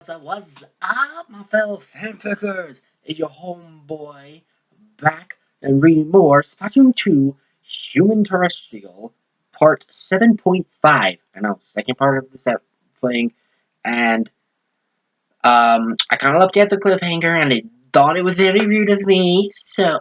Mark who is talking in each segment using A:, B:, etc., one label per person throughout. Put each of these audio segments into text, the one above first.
A: So what's up, my fellow fanfickers? It's your homeboy back and reading more Splatoon 2 Human-terrestrial Part 7.5. I know, second part of the set thing. And I kind of left you at the cliffhanger, and I thought it was very rude of me. Yeah,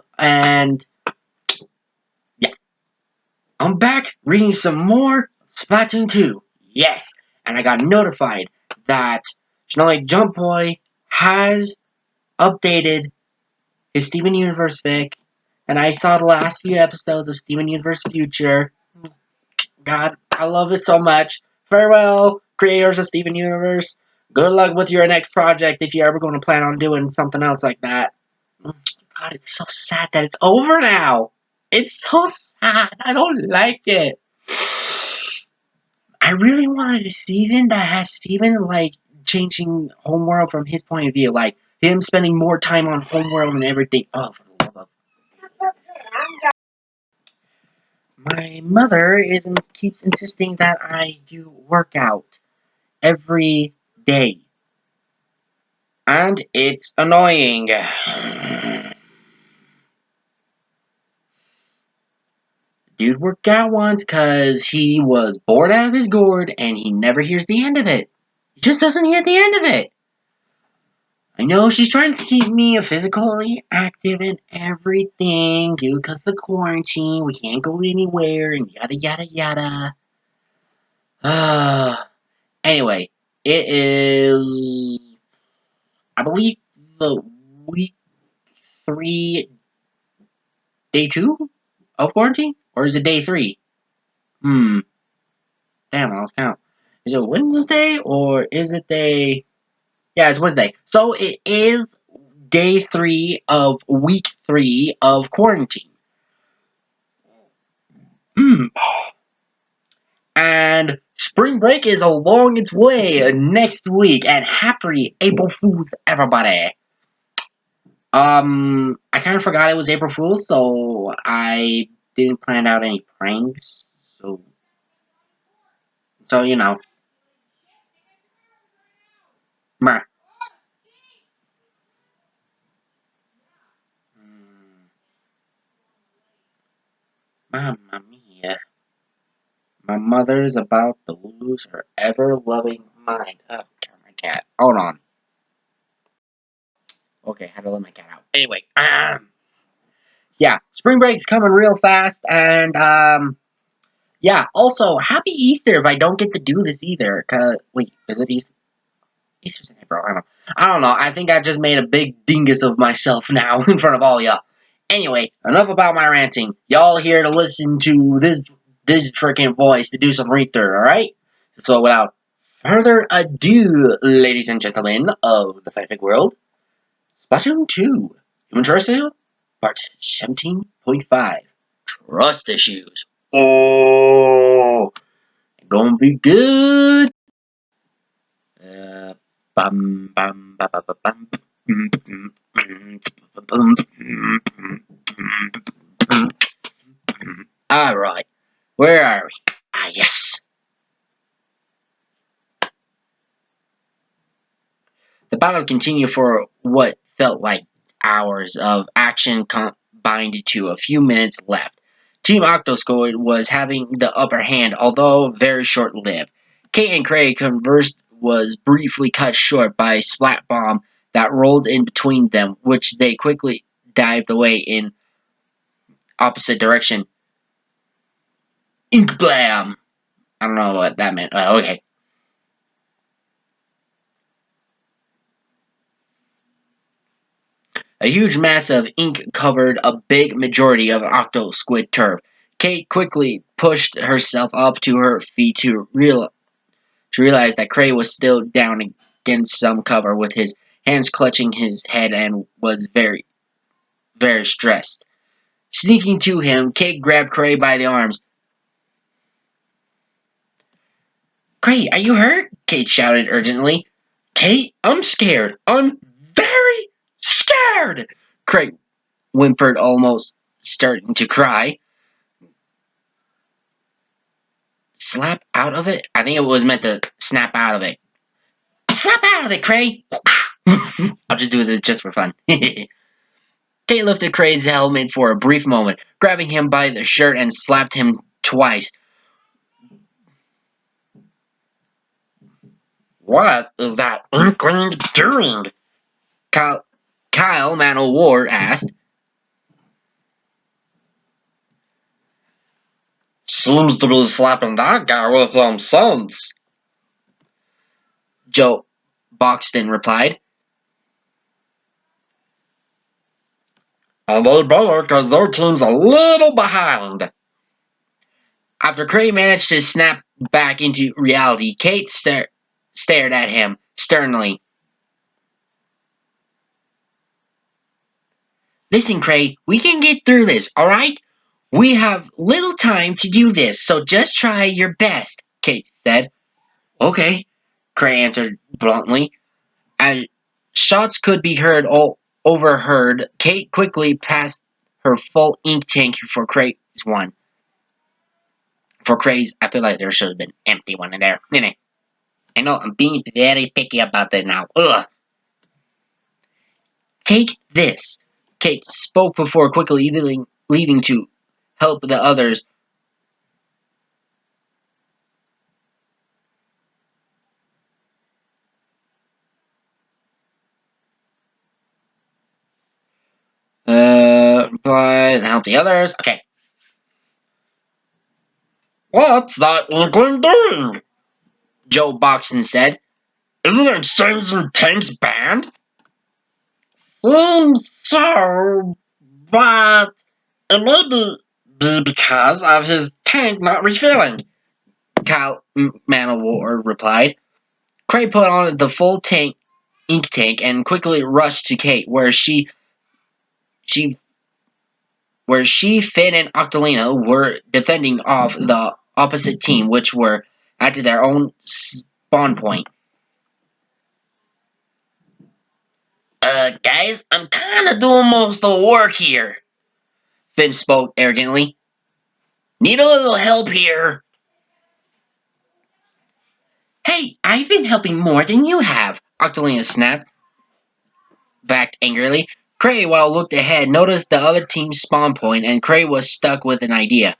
A: I'm back reading some more Splatoon 2. Yes, and I got notified that Snowy Jump Boy has updated his Steven Universe fic, and I saw the last few episodes of Steven Universe Future. God, I love it so much. Farewell, creators of Steven Universe. Good luck with your next project if you're ever going to plan on doing something else like that. God, it's so sad that it's over now. It's so sad. I don't like it. I really wanted a season that has Steven, like, changing Homeworld from his point of view. Like, him spending more time on Homeworld and everything. Oh, for the love of... My mother keeps insisting that I do workout every day. And it's annoying. Dude worked out once because he was bored out of his gourd and he never hears the end of it. He just doesn't hear the end of it. I know she's trying to keep me physically active and everything, dude, because of the quarantine. We can't go anywhere and yada yada yada. Anyway, it is, I believe, the week 3, day 2 of quarantine? Or is it day 3? Damn, I lost count. Is it Wednesday or is it day... Yeah, it's Wednesday. So it is day 3 of week 3 of quarantine. And spring break is along its way next week. And happy April Fools, everybody. I kind of forgot it was April Fool's, so I didn't plan out any pranks. So you know, meh. Mm, Mamma mia. My mother's about to lose her ever-loving mind. Oh, God, my cat. Hold on. Okay, had to let my cat out. Anyway, yeah, spring break's coming real fast, and yeah. Also, happy Easter if I don't get to do this either. Cause wait, is it Easter? Easter's in April. I don't know. I think I just made a big dingus of myself now in front of all y'all. Anyway, enough about my ranting. Y'all here to listen to this freaking voice to do some read through, alright? So without further ado, ladies and gentlemen of the fanfic world, Splatoon 2, Human-terrestrial, Part 17.5, Trust Issues. Oh, gonna be good. Bum, bum, ba, ba, ba, bum, Alright, where are we? Ah, yes. The battle continued for what felt like hours of action combined to a few minutes left. Team Octosquid was having the upper hand, although very short-lived. Kate and Craig conversed was briefly cut short by a splat bomb that rolled in between them, which they quickly dived away in opposite direction. Inkblam! I don't know what that meant. Okay. A huge mass of ink covered a big majority of Octosquid turf. Kate quickly pushed herself up to her feet to realize that Cray was still down against some cover with his hands clutching his head and was very, very stressed. Sneaking to him, Kate grabbed Cray by the arms. "Cray, are you hurt?" Kate shouted urgently. "Kate, I'm scared. I'm very scared!" Cray whimpered, almost starting to cry. Slap out of it? I think it was meant to snap out of it. Snap out of it, Cray! I'll just do this just for fun. Kate lifted Cray's helmet for a brief moment, grabbing him by the shirt and slapped him twice. What is that inkling doing? Kyle Man of War asked. Seems to be slapping that guy with sense, Joe Boxton replied. And they better, because their team's a little behind. After Cray managed to snap back into reality, Kate stared at him sternly. Listen, Cray, we can get through this, alright? We have little time to do this, so just try your best, Kate said. Okay, Cray answered bluntly. As shots could be heard overheard, Kate quickly passed her full ink tank for Cray's one. For Cray's, I feel like there should have been an empty one in there. I know, I'm being very picky about that now. Ugh. Take this. Kate spoke before quickly leaving to help the others. But help the others. Okay. What's that inkling doing? Joe Boxton said. Isn't exchanging tanks banned? Seems so, but it may be because of his tank not refilling, Kyle Man of War replied. Cray put on the full ink tank and quickly rushed to Kate, where she, Finn, and Octolina were defending off the opposite team, which were at their own spawn point. Guys, I'm kinda doing most of the work here, Finn spoke arrogantly. Need a little help here. Hey, I've been helping more than you have, Octolina snapped back angrily. Cray, while looked ahead, noticed the other team's spawn point, and Cray was stuck with an idea.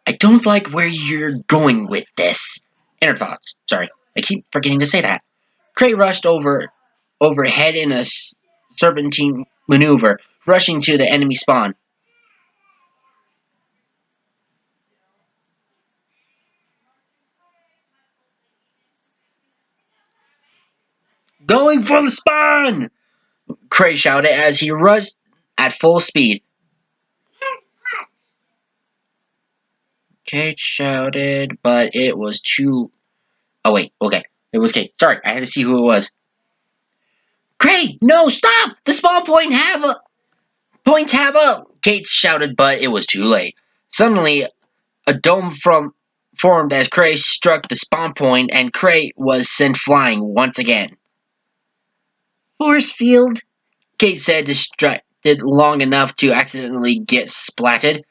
A: I don't like where you're going with this. Inner thoughts. Sorry, I keep forgetting to say that. Cray rushed overhead in a serpentine maneuver, rushing to the enemy spawn. Going for the spawn! Cray shouted as he rushed at full speed. Kate shouted, but it was too. Oh, wait, okay. It was Kate. Sorry, I had to see who it was. Cray, no, stop! The spawn points have up! Kate shouted, but it was too late. Suddenly, a dome formed as Cray struck the spawn point, and Cray was sent flying once again. Force field, Kate said, distracted long enough to accidentally get splatted.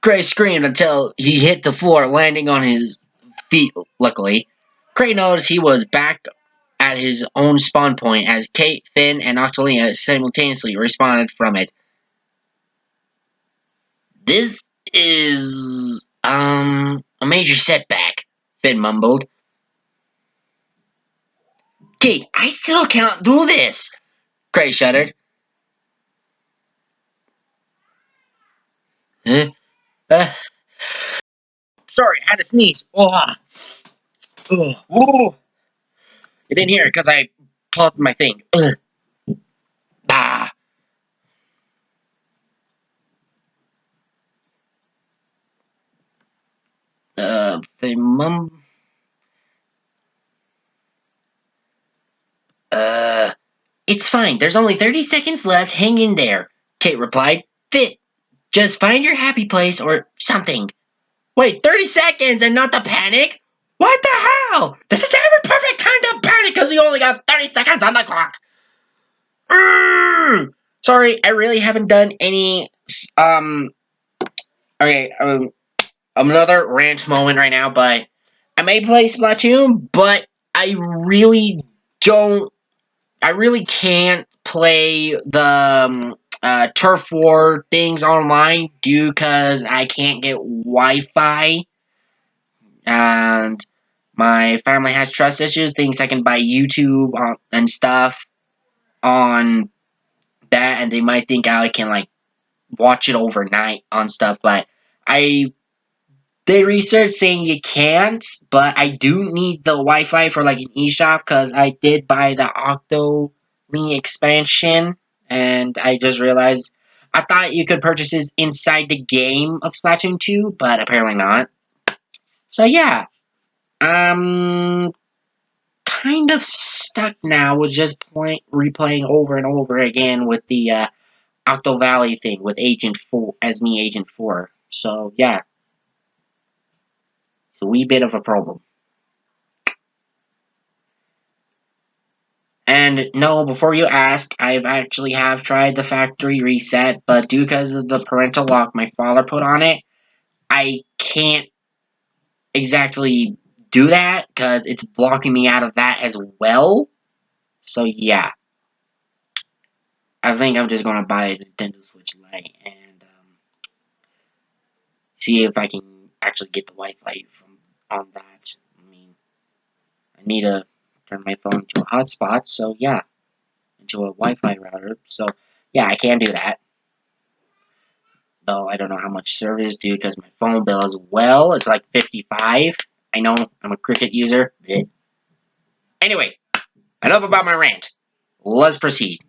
A: Cray screamed until he hit the floor, landing on his feet, luckily. Cray noticed he was back at his own spawn point as Kate, Finn, and Octolina simultaneously responded from it. This is, a major setback, Finn mumbled. Kate, I still can't do this, Cray shuddered. Huh? Sorry, I had to sneeze. You didn't hear it because I paused my thing. Ah. The mum. It's fine. There's only 30 seconds left. Hang in there, Kate replied. Fit. Just find your happy place or something. Wait, 30 seconds and not the panic? What the hell? This is every perfect kind of panic because we only got 30 seconds on the clock. Sorry, I really haven't done any Okay, another rant moment right now, but I may play Splatoon, but I really don't. I really can't play the turf war things online due because I can't get Wi-Fi, and my family has trust issues. Thinks I can buy YouTube and stuff on that, and they might think I can like watch it overnight on stuff, but I they research saying you can't, but I do need the Wi-Fi for like an eShop because I did buy the Octoling expansion, and I just realized I thought you could purchase this inside the game of Splatoon 2, but apparently not. So yeah, I'm kind of stuck now with just replaying over and over again with the Octo Valley thing with Agent 4 as me, Agent 4. So yeah, it's a wee bit of a problem. And no, before you ask, I've actually have tried the factory reset, but due because of the parental lock my father put on it, I can't exactly do that because it's blocking me out of that as well. So yeah, I think I'm just gonna buy a Nintendo Switch Lite and see if I can actually get the Wi-Fi from on that. I mean, I need to turn my phone to a hotspot, so yeah, into a Wi-Fi router. So yeah, I can do that. Though I don't know how much service due because my phone bill as well. It's like 55. I know I'm a Cricket user. Blech. Anyway, enough about my rant. Let's proceed.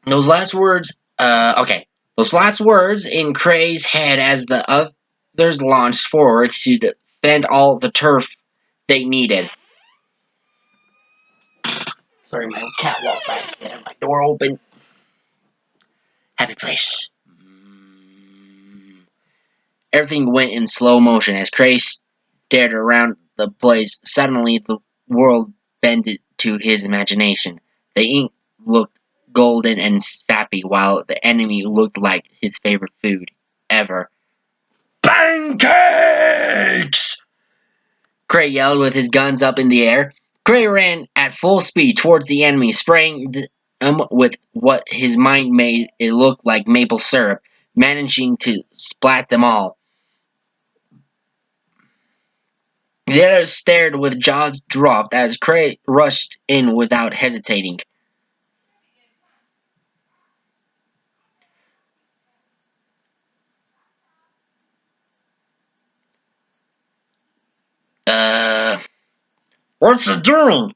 A: Those last words. Okay. Those last words in Cray's head as the others launched forward to defend all the turf they needed. Sorry, my cat walked back there. My door open. Happy place. Everything went in slow motion as Cray stared around the place. Suddenly, the world bended to his imagination. The ink looked golden and sappy, while the enemy looked like his favorite food ever. Pancakes! Cray yelled with his guns up in the air. Cray ran at full speed towards the enemy, spraying them with what his mind made it look like maple syrup, managing to splat them all. The others stared with jaws dropped as Cray rushed in without hesitating. Uh, what's he doing?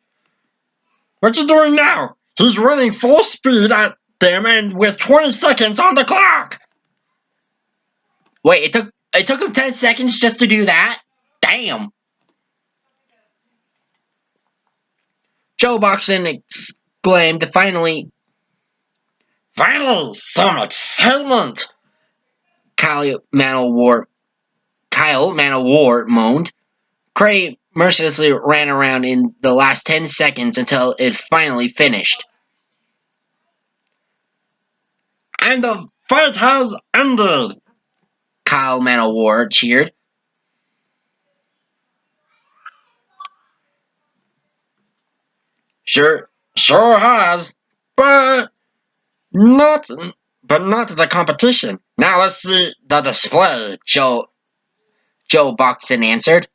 A: What's he doing now? He's running full speed at them and with 20 seconds on the clock! Wait, it took him 10 seconds just to do that? Damn! Joe Boxon exclaimed, Finally, some excitement! Kyle Manowar moaned. Cray mercilessly ran around in the last 10 seconds until it finally finished. And the fight has ended! Kyle Manowar cheered. Sure has, but not, not the competition. Now let's see the display. Joe Boxon answered.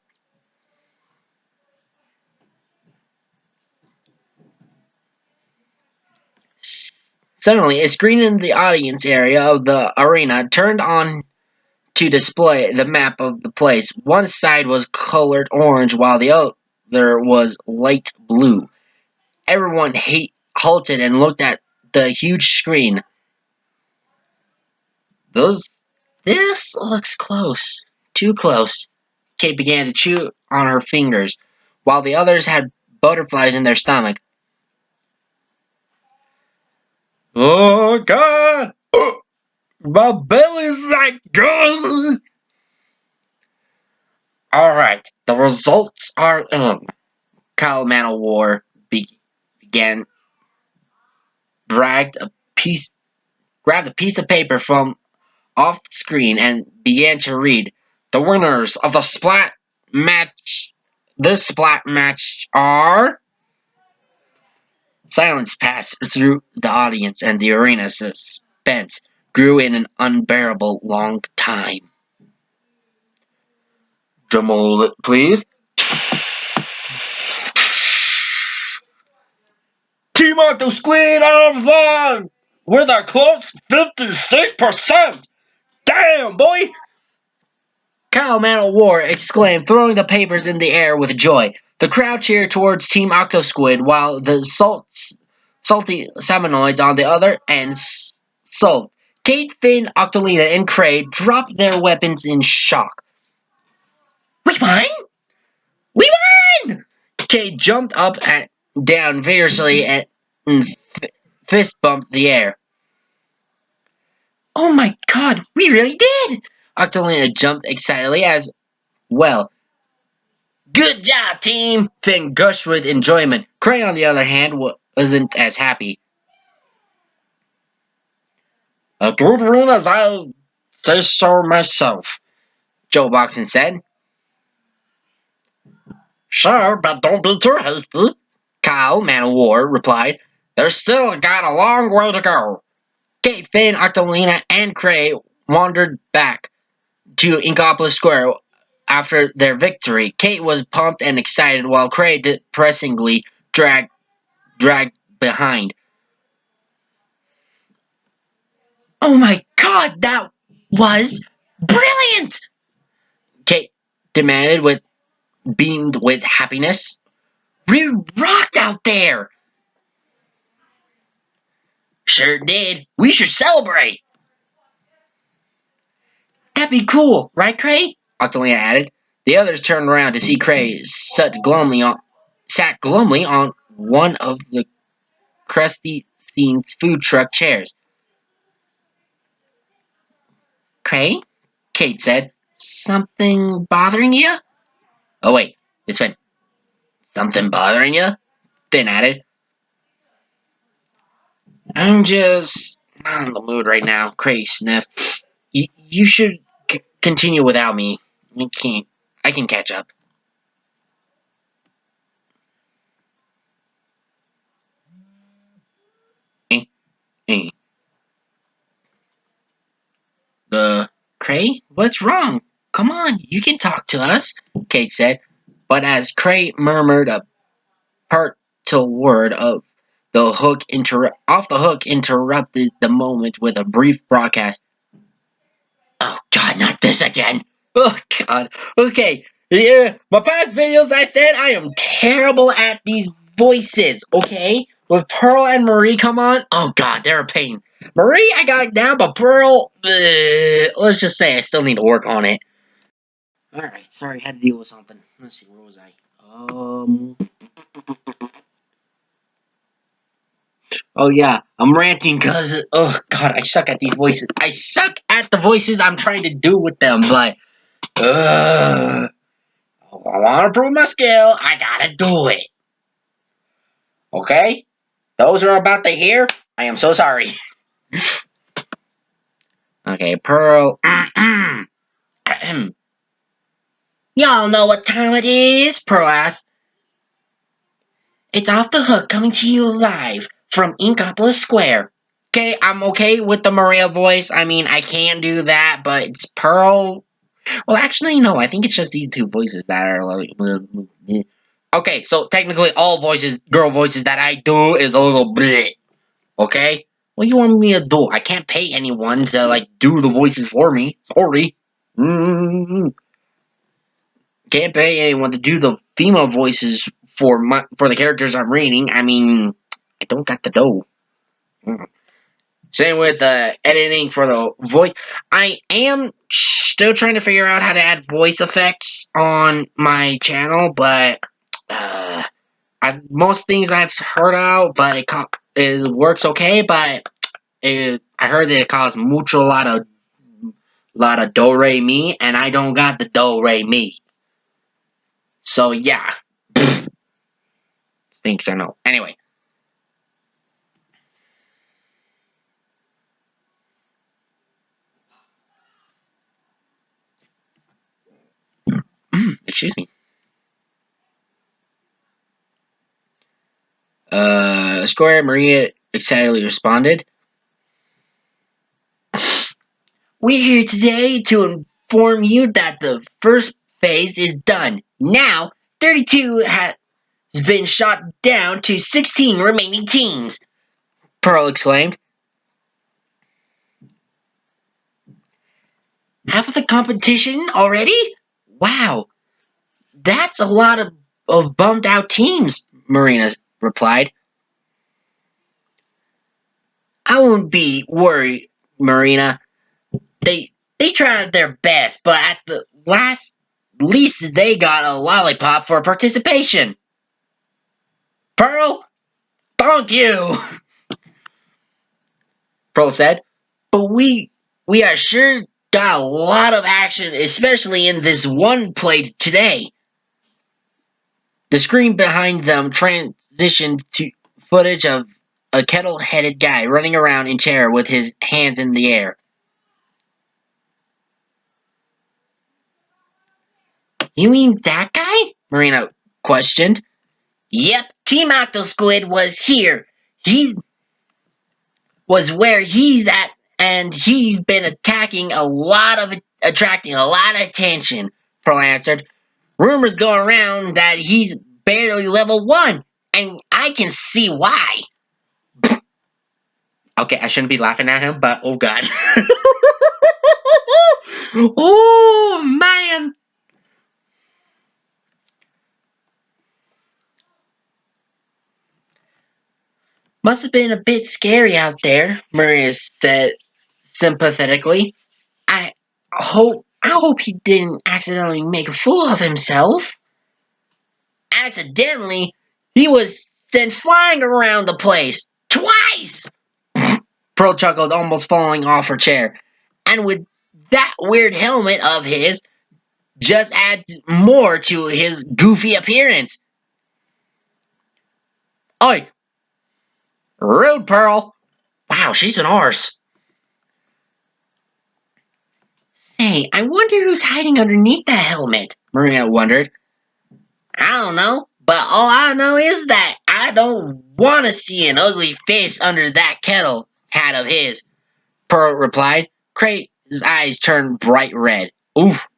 A: Suddenly, a screen in the audience area of the arena turned on to display the map of the place. One side was colored orange while the other was light blue. Everyone halted and looked at the huge screen. Those This looks close. Too close. Kate began to chew on her fingers, while the others had butterflies in their stomach. Oh God! My belly's like good. All right, the results are in. Kyle Manowar began dragged a piece, grabbed a piece of paper from off the screen and began to read. The winners of the Splat match. This Splat match are. Silence passed through the audience, and the arena's suspense grew in an unbearable long time. Drum roll, please. Team Octo Squid on one with a close 56%. Damn, boy! Kyle Man of War exclaimed, throwing the papers in the air with joy. The crowd cheered towards Team Octo Squid, while the salty Salmonoids on the other end sulked. Kate, Finn, Octolina, and Cray dropped their weapons in shock. We won? We won! Kate jumped up and down vigorously and fist bumped the air. Oh my god, we really did! Octolina jumped excitedly as well. Good job, team! Finn gushed with enjoyment. Cray, on the other hand, wasn't as happy. A good win as I say so myself, Joe Boxon said. Sure, but don't be too hasty, Kyle, Man of War, replied. There's still got a long way to go. Kate, Finn, Octolina, and Cray wandered back to Inkopolis Square after their victory. Kate was pumped and excited, while Cray depressingly dragged behind. Oh my god, that was brilliant! Kate demanded with beamed with happiness. We rocked out there! Sure did. We should celebrate! That'd be cool, right, Cray? Octolina added. The others turned around to see Cray sat glumly on one of the Krusty Scene's food truck chairs. Cray? Kate said. Something bothering you? Oh wait, it's Finn. Something bothering you? Finn added. I'm just not in the mood right now, Cray sniffed. You should continue without me. I can catch up. Eh, eh. Cray, what's wrong? Come on, you can talk to us, Kate said. But as Cray murmured a partial word of off the hook interrupted the moment with a brief broadcast. Oh god, not this again. Oh god. Okay. Yeah, my past videos I said I am terrible at these voices, okay? With Pearl and Marie come on, oh god, they're a pain. Marie, I got it down, but Pearl, let's just say I still need to work on it. Alright, sorry, had to deal with something. Let's see, where was I? Oh yeah, I'm ranting because, oh god, I suck at these voices. I suck at the voices I'm trying to do with them, but, I want to prove my skill, I gotta do it. Okay? Those who are about to hear, I am so sorry. Okay, Pearl. Y'all know what time it is? Pearl asked. It's Off the Hook coming to you live from Inkopolis Square. Okay, I'm okay with the Maria voice. I mean, I can do that, but it's Pearl. Well, actually, no. I think it's just these two voices that are like. Okay, so technically, all voices, girl voices that I do is a little bleh. Okay, what do you want me to do? I can't pay anyone to like do the voices for me. Sorry. Can't pay anyone to do the female voices for the characters I'm reading. I mean, I don't got the dough. Same with editing for the voice. I am still trying to figure out how to add voice effects on my channel, but most things I've heard out, but it works okay. But I heard that it costs mucho lot of do re mi, and I don't got the do re mi. So yeah, thinks I know. Anyway, excuse me. Square Maria excitedly responded. We're here today to inform you that the first phase is done. Now, 32 has been shot down to 16 remaining teams, Pearl exclaimed. Half of the competition already? Wow, that's a lot of bummed out teams, Marina replied. I won't be worried, Marina. They tried their best, but at the least they got a lollipop for participation. Pearl, thank you, Pearl said. But we are sure got a lot of action, especially in this one play today. The screen behind them transitioned to footage of a kettle-headed guy running around in chair with his hands in the air. You mean that guy? Marina questioned. Yep, Team Octosquid was here. He was where he's at, and he's been attracting a lot of attention, Pearl answered. Rumors go around that he's barely level 1, and I can see why. Okay, I shouldn't be laughing at him, but oh god. Oh man. Must have been a bit scary out there, Maria said sympathetically. I hope he didn't accidentally make a fool of himself. Accidentally, he was sent flying around the place twice. Pearl chuckled, almost falling off her chair. And with that weird helmet of his, just adds more to his goofy appearance. Oi, rude, Pearl. Wow, she's an arse. Say, I wonder who's hiding underneath that helmet, Marina wondered. I don't know, but all I know is that I don't want to see an ugly face under that kettle hat of his, Pearl replied. Craig's eyes turned bright red. Oof.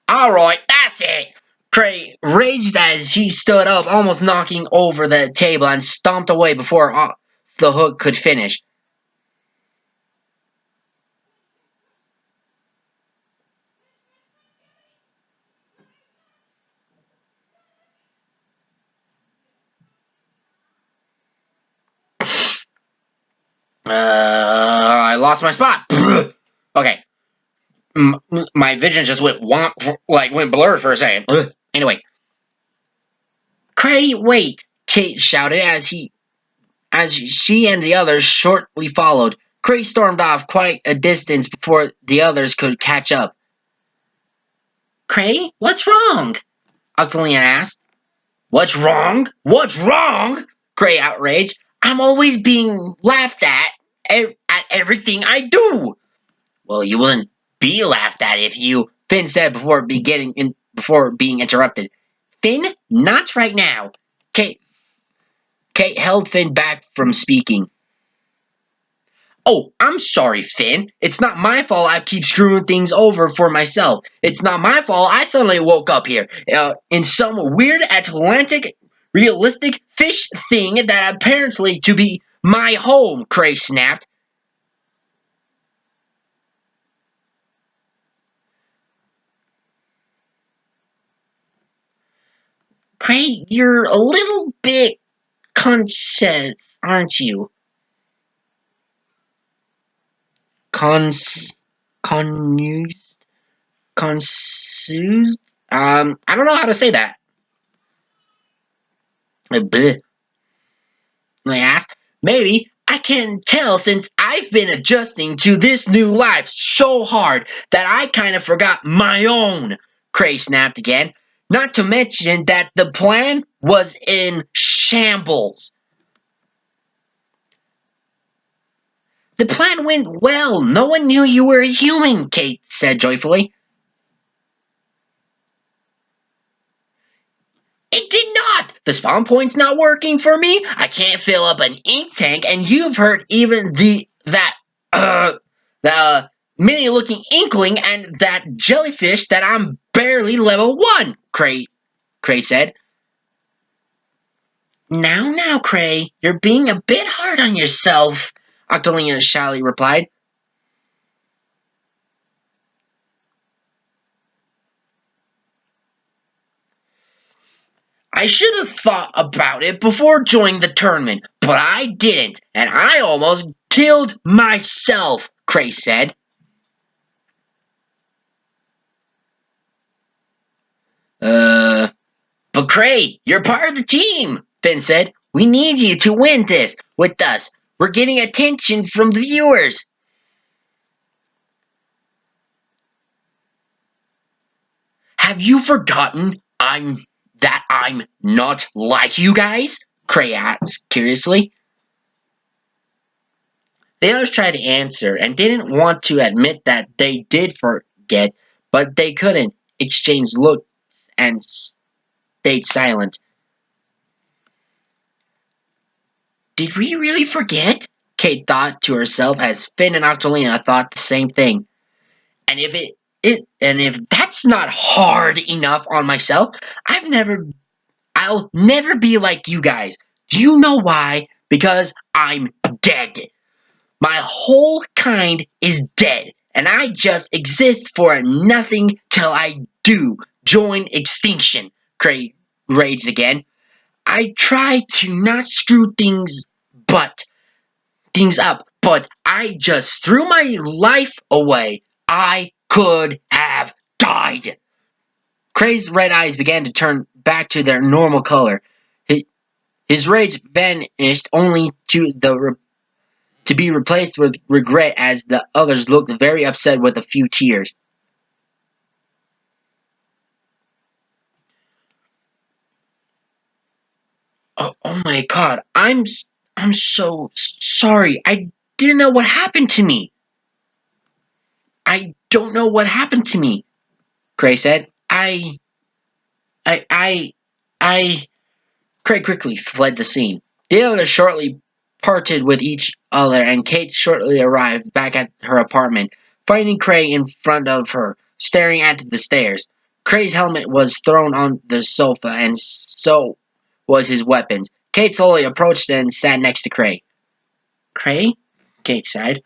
A: All right, that's it. Craig raged as he stood up, almost knocking over the table, and stomped away before the hook could finish. I lost my spot. Okay, my vision just went blurred for a second. Anyway, Craig, wait! Kate shouted as she and the others shortly followed. Craig stormed off quite a distance before the others could catch up. Craig, what's wrong? Octolian asked. What's wrong? What's wrong? Cray outraged. I'm always being laughed at everything I do. Well, you wouldn't be laughed at if you, Finn said before being interrupted. Finn, not right now. Kate, Kate held Finn back from speaking. Oh, I'm sorry, Finn. It's not my fault I keep screwing things over for myself. It's not my fault I suddenly woke up here in some weird Atlantic realistic fish thing that apparently to be my home, Cray snapped. Cray, you're a little bit conscious, aren't you? Cons... Confused? I don't know how to say that. Bleh, I asked. Maybe I can tell since I've been adjusting to this new life so hard that I kind of forgot my own. Cray snapped again. Not to mention that the plan was in shambles. The plan went well. No one knew you were a human, Kate said joyfully. It did not! The spawn point's not working for me. I can't fill up an ink tank, and you've heard even the mini looking inkling and that jellyfish that I'm barely level 1, Cray said. Now, Cray, you're being a bit hard on yourself, Octolina shyly replied. I should have thought about it before joining the tournament, but I didn't, and I almost killed myself, Cray said. But Cray, you're part of the team, Finn said. We need you to win this with us. We're getting attention from the viewers. Have you forgotten I'm not like you guys? Cray asked curiously. The others tried to answer and didn't want to admit that they did forget, but they couldn't exchange looks and stayed silent. Did we really forget? Kate thought to herself as Finn and Octolina thought the same thing. And if that's not hard enough on myself, I'll never be like you guys. Do you know why? Because I'm dead. My whole kind is dead, and I just exist for nothing till I do join extinction. Cray raged again. I try to not screw things up, but I just threw my life away. I could have died. Cray's red eyes began to turn back to their normal color. His rage vanished only to be replaced with regret as the others looked very upset with a few tears. Oh my god, I'm so sorry. I didn't know what happened to me. I don't know what happened to me, Cray said. I, I, I. Craig quickly fled the scene. The others shortly parted with each other, and Kate shortly arrived back at her apartment, finding Craig in front of her, staring at the stairs. Craig's helmet was thrown on the sofa, and so was his weapons. Kate slowly approached and sat next to Craig. Craig? Kate sighed.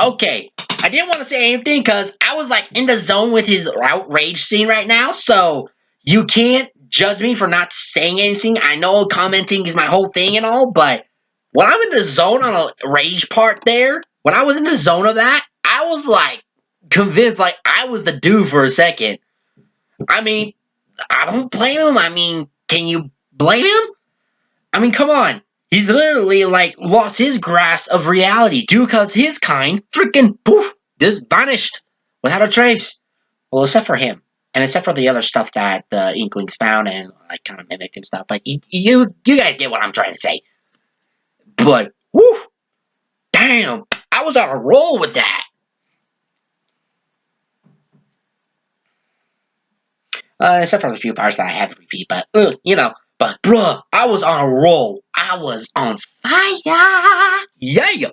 A: Okay, I didn't want to say anything because I was like in the zone with his outrage scene right now, so you can't judge me for not saying anything. I know commenting is my whole thing and all, but when I'm in the zone on a rage part there, when I was in the zone of that, I was like convinced like I was the dude for a second. I mean, I don't blame him. I mean, can you blame him? I mean, come on. He's literally like lost his grasp of reality due because his kind freaking poof just vanished without a trace. Well, except for him. And except for the other stuff that the Inklings found and like kind of mimicked and stuff. Like you guys get what I'm trying to say. But whew, damn, I was on a roll with that. Except for the few parts that I had to repeat, but but bruh, I was on a roll. I was on fire. Yeah.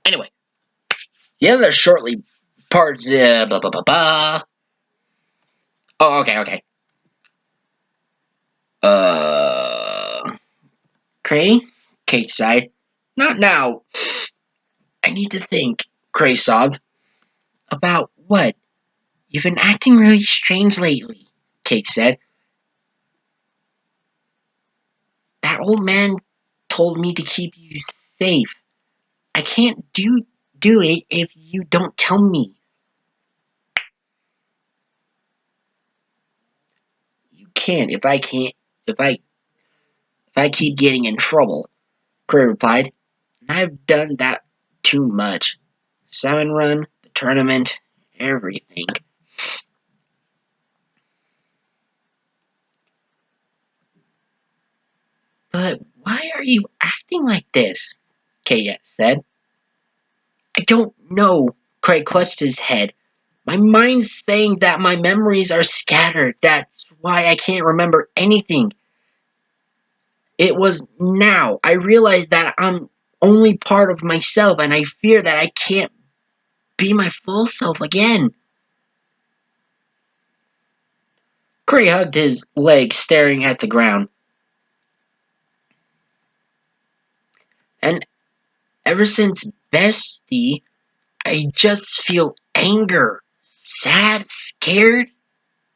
A: Anyway, the other shortly parts. Blah blah blah blah. Oh, okay. Cray? Kate sighed. Not now. I need to think, Cray sobbed. About what? You've been acting really strange lately, Kate said. That old man told me to keep you safe. I can't do it if you don't tell me. You can't if I can't if I if I keep getting in trouble. Cray replied. I've done that too much. 7 run, the tournament, everything. But why are you acting like this? Kate said. I don't know. Craig clutched his head. My mind's saying that my memories are scattered. That's why I can't remember anything. It was now. I realized that I'm only part of myself, and I fear that I can't be my full self again. Cray hugged his leg, staring at the ground. And ever since Bestie, I just feel anger, sad, scared,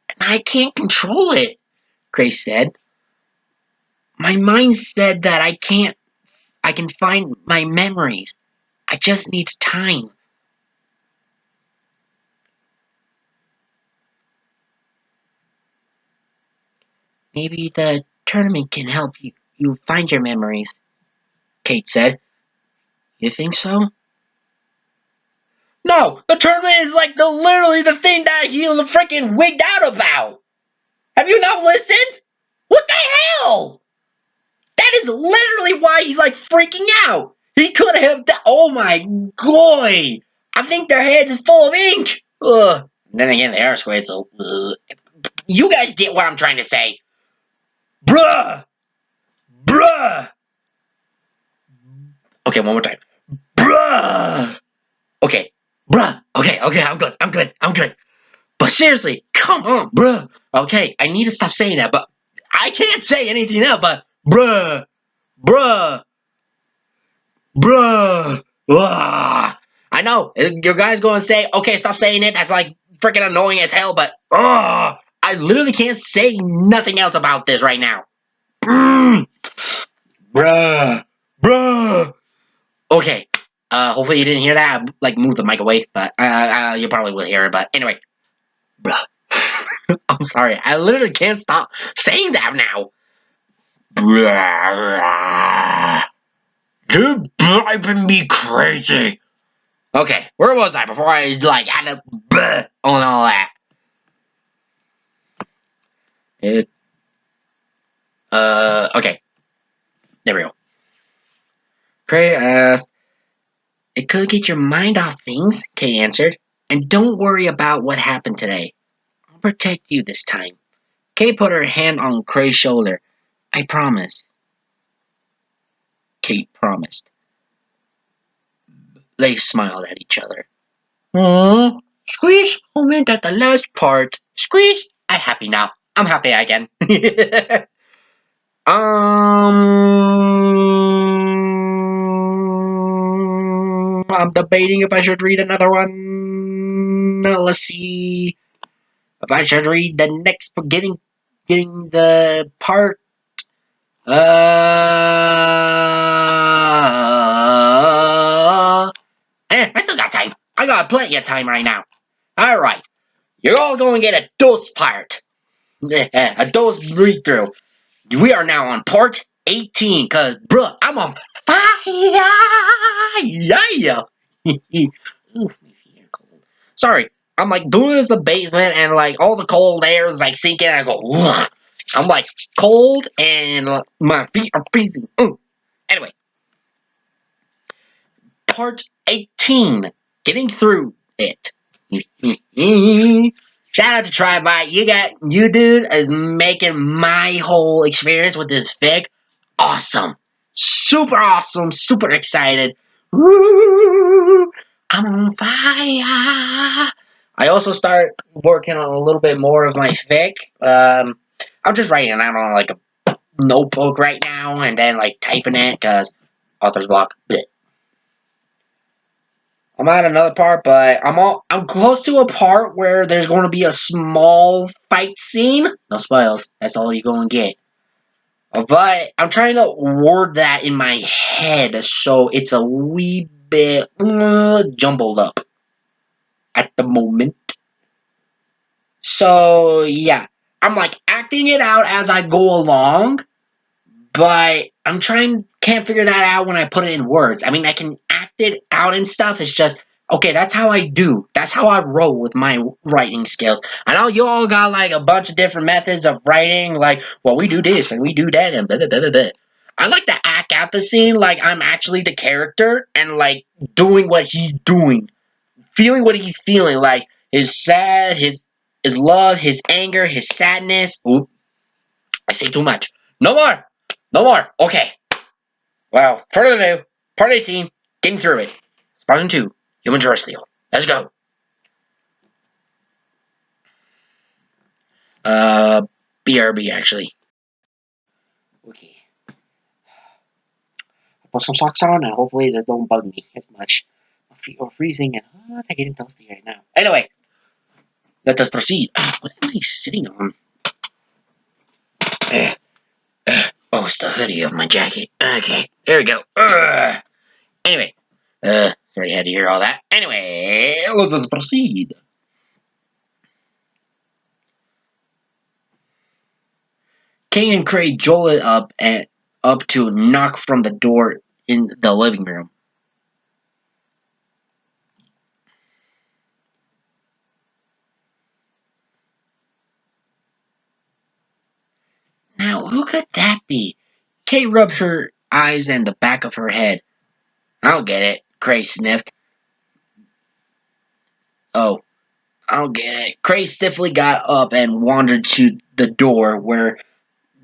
A: and I can't control it, Cray said. My mind said that I can find my memories. I just need time. Maybe the tournament can help you find your memories, Kate said. You think so? No, the tournament is like literally the thing that he freaking wigged out about. Have you not listened? What the hell? That is literally why he's like freaking out. He could have done. Oh my god! I think their heads is full of ink. Ugh. Then again, they are squared, so you guys get what I'm trying to say. Bruh! Bruh! Okay, one more time. Bruh! Okay. Bruh! Okay, I'm good. But seriously, come on, bruh. Okay, I need to stop saying that, but I can't say anything else but bruh! Bruh! Bruh! I know, your guy's going to say, okay, stop saying it, that's like freaking annoying as hell, but I literally can't say nothing else about this right now. Mm. Bruh! Bruh! Okay. Hopefully you didn't hear that. I, like, moved the mic away, but you probably will hear it. But anyway, bruh. I'm sorry. I literally can't stop saying that now. Bruh. You're driving me crazy. Okay, where was I before I like had to bruh on all that? Okay. There we go. Cray asked, it could get your mind off things, Kay answered. And don't worry about what happened today. I'll protect you this time. Kay put her hand on Cray's shoulder. I promise. Kate promised. They smiled at each other. Aww. Squeeze comment at the last part. Squeeze. I'm happy now. I'm happy again. I'm debating if I should read another one. Let's see if I should read the next getting the part. I still got time. I got plenty of time right now. All right, you're all going to get a dose part, a dose read through. We are now on part 18, cause bruh, I'm on fire. Yeah. Ooh, cold. Sorry, I'm like doing this in the basement, and like all the cold air is like sinking. And I go, ugh. I'm like cold, and my feet are freezing. Anyway, part 18, getting through it. Shout out to TryBot. You dude is making my whole experience with this fic awesome. Super excited. Woo! I'm on fire. I also start working on a little bit more of my fic. I'm just writing it out on like a notebook right now and then like typing it because author's block. Blech. I'm at another part, but I'm close to a part where there's going to be a small fight scene. No spoils. That's all you're going to get. But I'm trying to word that in my head so it's a wee bit jumbled up at the moment. So yeah, I'm like acting it out as I go along, but can't figure that out when I put it in words. I mean, I can act it out and stuff. It's just, okay, that's how I do. That's how I roll with my writing skills. I know you all got like a bunch of different methods of writing, like, well, we do this and we do that and blah, blah, blah, blah, blah. I like to act out the scene like I'm actually the character and like doing what he's doing, feeling what he's feeling, like his sad, his love, his anger, his sadness. Oop, I say too much. No more. No more. Okay. Well, further ado, part 18, getting through it. Splatoon 2, Human-terrestrial. Let's go. BRB, actually. Okay. I put some socks on, and hopefully that don't bug me as much. My feet are freezing, and they're getting toasty right now. Anyway, let us proceed. What am I sitting on? Oh, it's the hoodie of my jacket. Okay, there we go. Anyway, sorry you had to hear all that. Anyway, let's proceed. Kay and Craig jolted up to knock from the door in the living room. Now, who could that be? Kay rubbed her eyes and the back of her head. I'll get it, Craig sniffed. Oh, I'll get it. Craig stiffly got up and wandered to the door where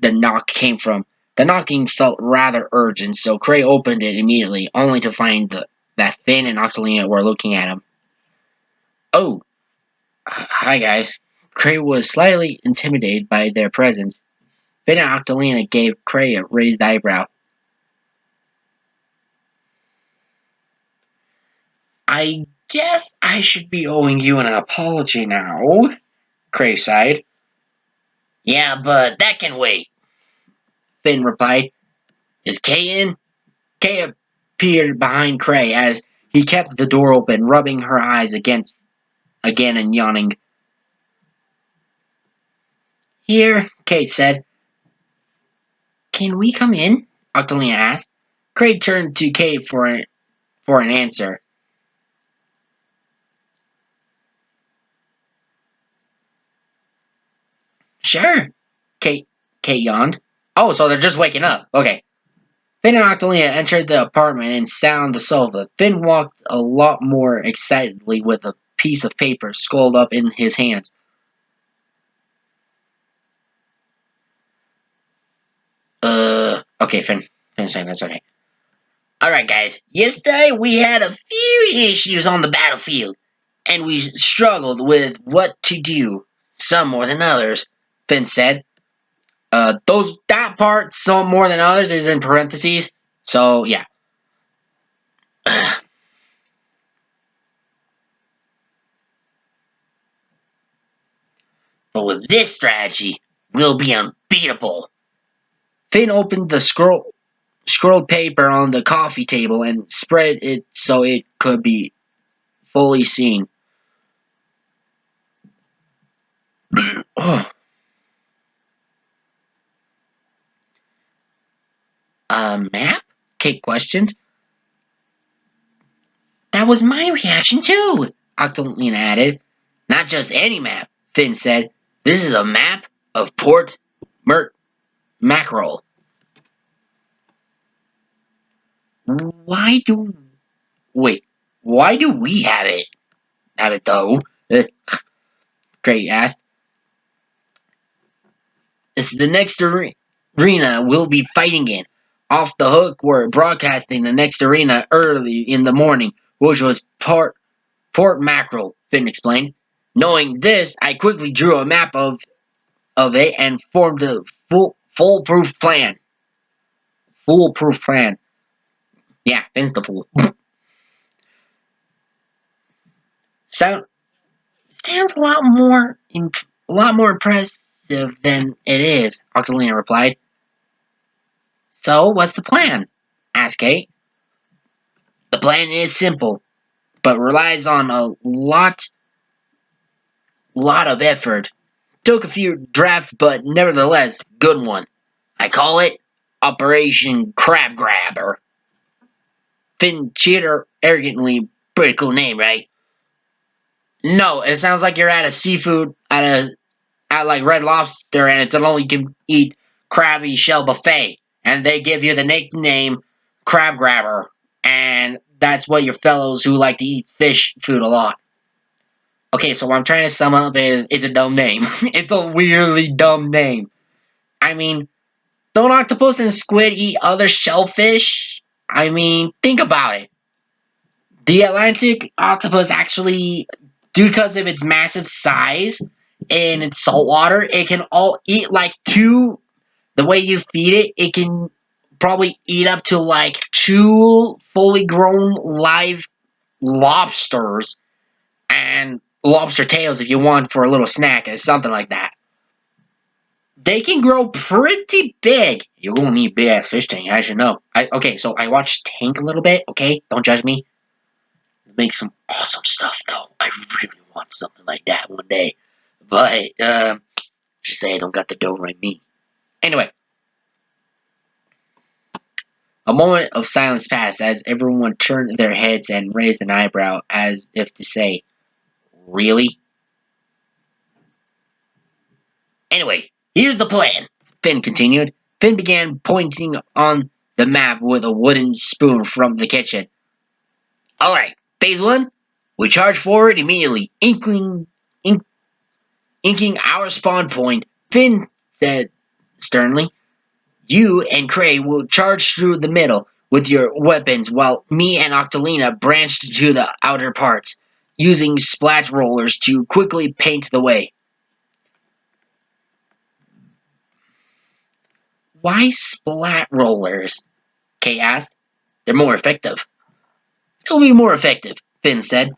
A: the knock came from. The knocking felt rather urgent, so Craig opened it immediately, only to find that Finn and Octolina were looking at him. Oh, hi guys. Craig was slightly intimidated by their presence. Finn and Octolina gave Craig a raised eyebrow. I guess I should be owing you an apology now, Craig sighed. Yeah, but that can wait, Finn replied. Is Kay in? Kay appeared behind Craig as he kept the door open, rubbing her eyes again and yawning. Here, Kate said. Can we come in? Octolina asked. Craig turned to Kate for an answer. Sure, Kate yawned. Oh, so they're just waking up. Okay. Finn and Octolina entered the apartment and sat on the sofa. Finn walked a lot more excitedly with a piece of paper scrolled up in his hands. Okay, Finn. Finn's saying that's okay. Alright, guys. Yesterday we had a few issues on the battlefield, and we struggled with what to do, some more than others, Finn said. That part, some more than others, is in parentheses, so yeah. But with this strategy, we'll be unbeatable. Finn opened the scrolled paper on the coffee table and spread it so it could be fully seen. A map? Kate questioned. That was my reaction too, Octolina added. Not just any map, Finn said. This is a map of Port Mackerel. Why do why do we have it? Have it though? Craig asked. It's the next arena we'll be fighting in. Off the hook, we're broadcasting the next arena early in the morning, which was Port Mackerel, Finn explained. Knowing this, I quickly drew a map of it and formed a foolproof plan. Foolproof plan. Yeah, Finn's the fool. Sounds a lot more impressive than it is, Octolina replied. So, what's the plan? Asked Kate. The plan is simple, but relies on a lot of effort. Took a few drafts, but nevertheless, good one. I call it Operation Crab Grabber. Finn cheater arrogantly, pretty cool name, right? No, it sounds like you're at a seafood at like Red Lobster, and it's an all you can eat crabby shell buffet, and they give you the nickname Crab Grabber, and that's what your fellows who like to eat fish food a lot. Okay, so what I'm trying to sum up is it's a dumb name. It's a weirdly dumb name. I mean, don't octopus and squid eat other shellfish? I mean, think about it. The Atlantic octopus actually, due because of its massive size and its salt water, it can all eat like two. The way you feed it, it can probably eat up to like two fully grown live lobsters and lobster tails if you want for a little snack or something like that. They can grow pretty big. You're gonna need big ass fish tank. I should know. Okay, so I watched Tank a little bit. Okay, don't judge me. Make some awesome stuff though. I really want something like that one day. But just say I don't got the dough right me. Anyway, a moment of silence passed as everyone turned their heads and raised an eyebrow as if to say, "Really?" Anyway, here's the plan, Finn continued. Finn began pointing on the map with a wooden spoon from the kitchen. Alright, phase one, we charge forward immediately, inking our spawn point. Finn said sternly. You and Cray will charge through the middle with your weapons while me and Octolina branched to the outer parts, using splat rollers to quickly paint the way. Why splat rollers? Kay asked. They're more effective. It'll be more effective, Finn said.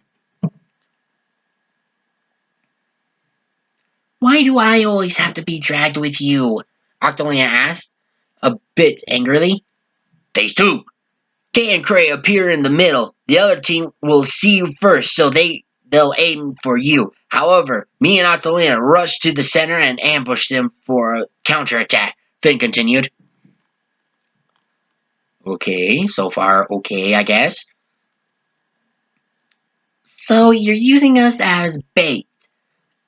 A: Why do I always have to be dragged with you? Octolina asked, a bit angrily. Phase two. Kay and Cray appear in the middle. The other team will see you first, so they'll aim for you. However, me and Octolina rush to the center and ambush them for a counterattack. Finn continued. Okay, so far okay, I guess. So you're using us as bait,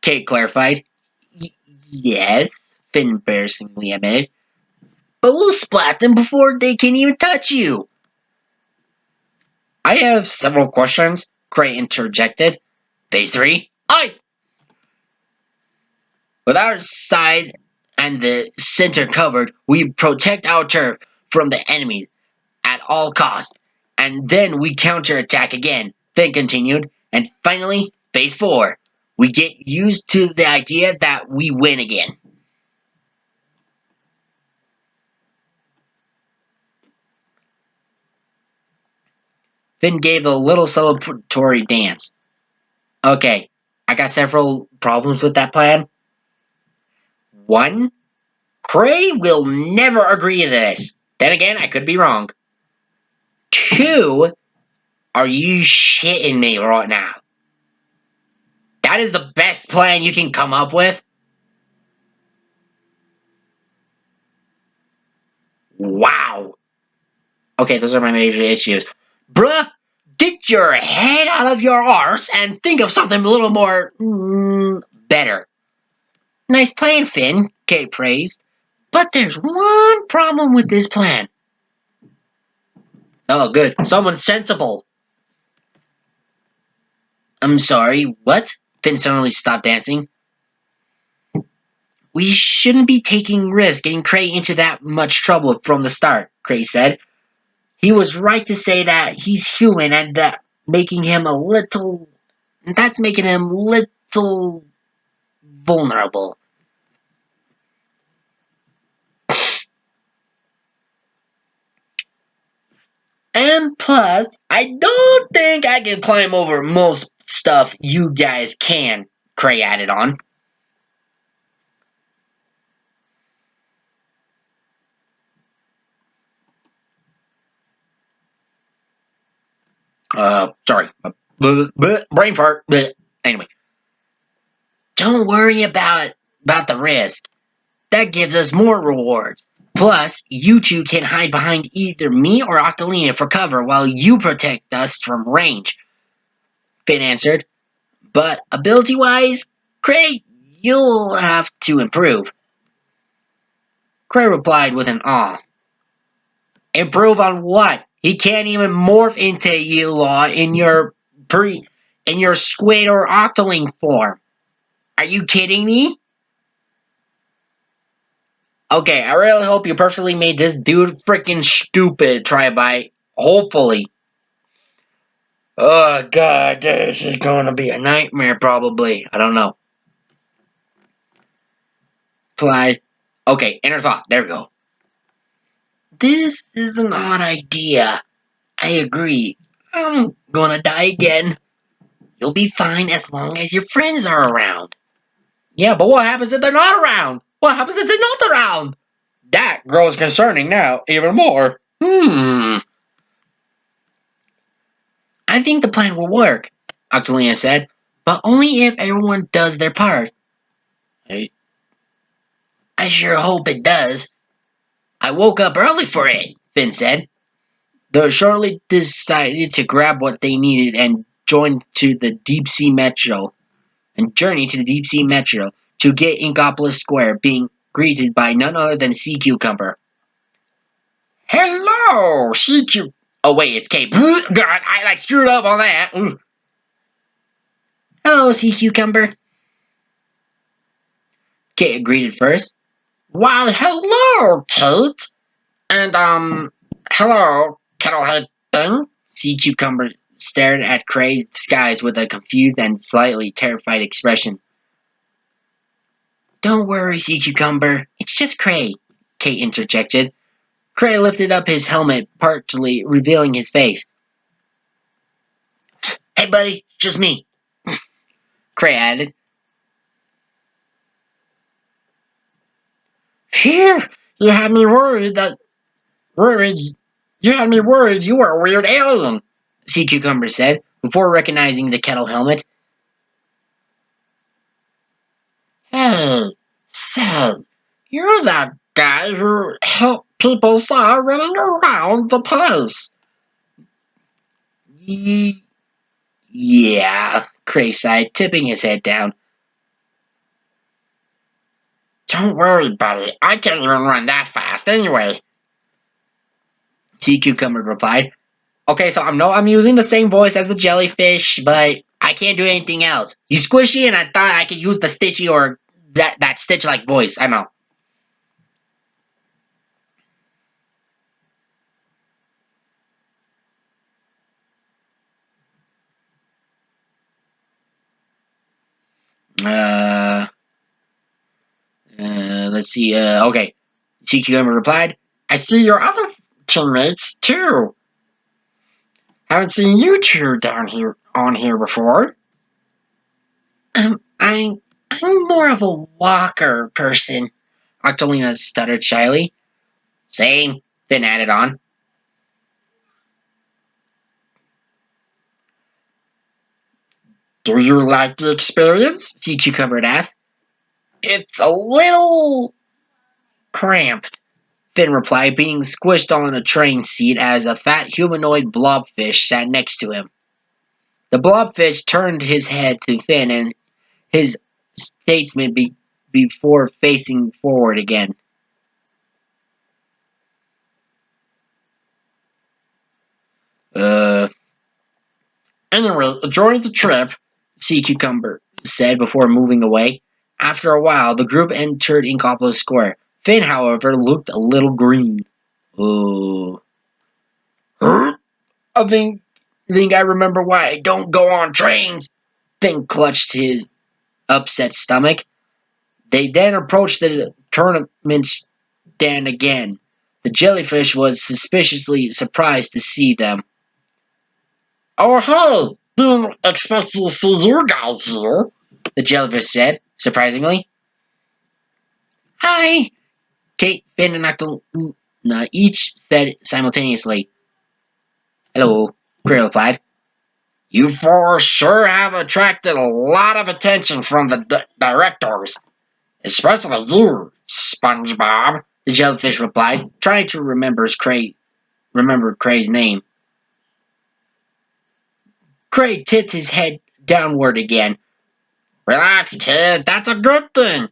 A: Kate clarified. Yes, Finn embarrassingly admitted. But we'll splat them before they can even touch you. I have several questions, Cray interjected. Phase 3? Aye! With our side and the center covered, we protect our turf from the enemy at all costs. And then we counterattack again, Finn continued. And finally, phase 4. We get used to the idea that we win again. Finn gave a little celebratory dance. Okay, I got several problems with that plan. One, Cray will never agree to this. Then again, I could be wrong. Two, are you shitting me right now? That is the best plan you can come up with? Wow. Okay, those are my major issues. Bruh, get your head out of your arse and think of something a little more better. Nice plan, Finn, Kate praised. But there's one problem with this plan. Oh, good. Someone sensible. I'm sorry, what? Finn suddenly stopped dancing. We shouldn't be taking risks getting Cray into that much trouble from the start, Cray said. He was right to say that he's human and that making him a little... That's making him little vulnerable. And plus, I don't think I can climb over most stuff you guys can, Cray added on. Sorry. Brain fart. Anyway. Don't worry about the risk. That gives us more rewards. Plus, you two can hide behind either me or Octolina for cover while you protect us from range, Finn answered. But ability-wise, Cray, you'll have to improve. Cray replied with an awe. Improve on what? He can't even morph into Eulaw in your squid or octoling form. Are you kidding me? Okay, I really hope you perfectly made this dude freaking stupid, Tribite. Hopefully. Oh god, this is gonna be a nightmare probably. I don't know. Clyde. Okay, inner thought. There we go. This is an odd idea. I agree. I'm gonna die again. You'll be fine as long as your friends are around. Yeah, but what happens if they're not around? What happens if they're not around? That grows concerning now, even more. I think the plan will work, Octolina said, but only if everyone does their part. I, I sure hope it does. I woke up early for it, Finn said. They shortly decided to grab what they needed and journey to the deep sea metro to get Inkopolis Square, being greeted by none other than Sea Cucumber. Hello, Sea Cucumber. Oh wait, it's Kate. God, I screwed up on that. Hello, Sea Cucumber. Kate greeted first. Why, hello, Kate. And, hello, Kettlehead thing? Sea Cucumber stared at Cray's skies with a confused and slightly terrified expression. Don't worry, Sea Cucumber. It's just Cray, Kate interjected. Cray lifted up his helmet, partly revealing his face. Hey, buddy, just me, Cray added. Phew, you had me worried you had me worried you were a weird alien, Sea Cucumber said, before recognizing the kettle helmet. Hey, say, you're that guy who people saw running around the place. Yeah, Cray sighed, tipping his head down. Don't worry, buddy. I can't even run that fast anyway. Sea Cucumber replied. Okay, so I know I'm using the same voice as the jellyfish, but I can't do anything else. He's squishy, and I thought I could use the Stitchy or that Stitch-like voice. I know. Uh, let's see. Okay. Sea Cucumber replied. I see your other teammates too. Haven't seen you two down here on here before. Um, I, I'm more of a walker person, Octolina stuttered shyly. Same, Finn added on. Do you like the experience? Sea Cucumber asked. It's a little cramped, Finn replied, being squished on a train seat as a fat humanoid blobfish sat next to him. The blobfish turned his head to Finn and his statement before facing forward again. Uh, Anyway, enjoy the trip, Sea Cucumber said before moving away. After a while, the group entered Inkopolis Square. Finn, however, looked a little green. Oh. Huh? I think I remember why I don't go on trains. Finn clutched his upset stomach. They then approached the tournament stand again. The jellyfish was suspiciously surprised to see them. Oh, hey! Didn't expect to see you guys here, the jellyfish said, surprisingly. Hi! Kate, Finn, and Octolina each said simultaneously. Hello, Gray replied. You four sure have attracted a lot of attention from the directors. Especially you, SpongeBob. the jellyfish replied, trying to remember Cray's name. Cray tipped his head downward again. Relax, kid, that's a good thing.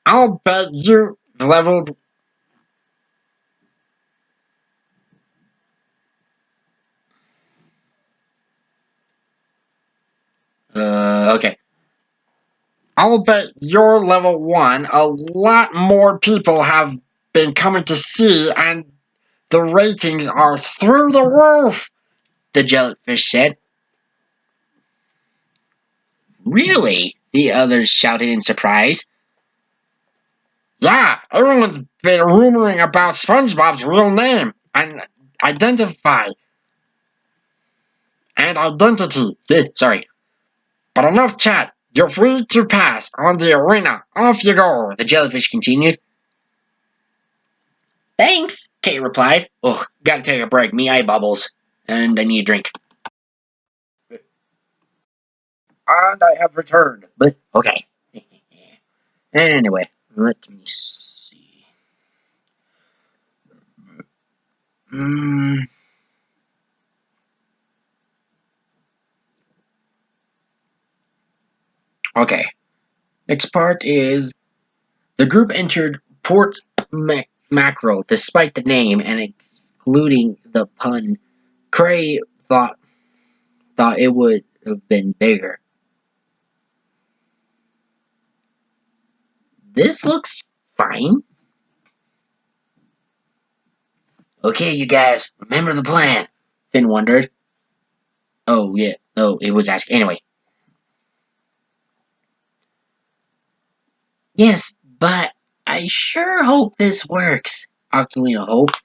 A: I'll bet you leveled. Okay. I'll bet you're level 1. A lot more people have been coming to see, and the ratings are through the roof, the jellyfish said. Really? The others shouted in surprise. Yeah, everyone's been rumoring about SpongeBob's real name and identify and identity. Sorry. But enough chat. You're free to pass on the arena. Off you go, the jellyfish continued. Thanks, Kate replied. Oh, gotta take a break. Me eye bubbles. And I need a drink. And I have returned. But, okay. Anyway, let me see. Hmm. Okay. Next part is the group entered Port Mackerel despite the name and excluding the pun. Cray thought it would have been bigger. This looks fine. Okay, you guys, remember the plan. Finn wondered. Oh, yeah. Oh, it was asking. Anyway. Yes, but I sure hope this works. Octolina hoped.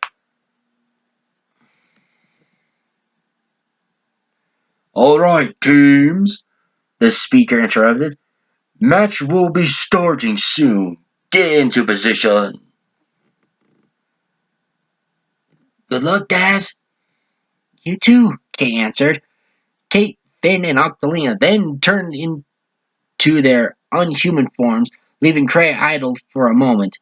A: All right, teams, the speaker interrupted. Match will be starting soon. Get into position. Good luck, guys. You too, Kate answered. Kate, Finn, and Octolina then turned into their unhuman forms, leaving Cray idle for a moment.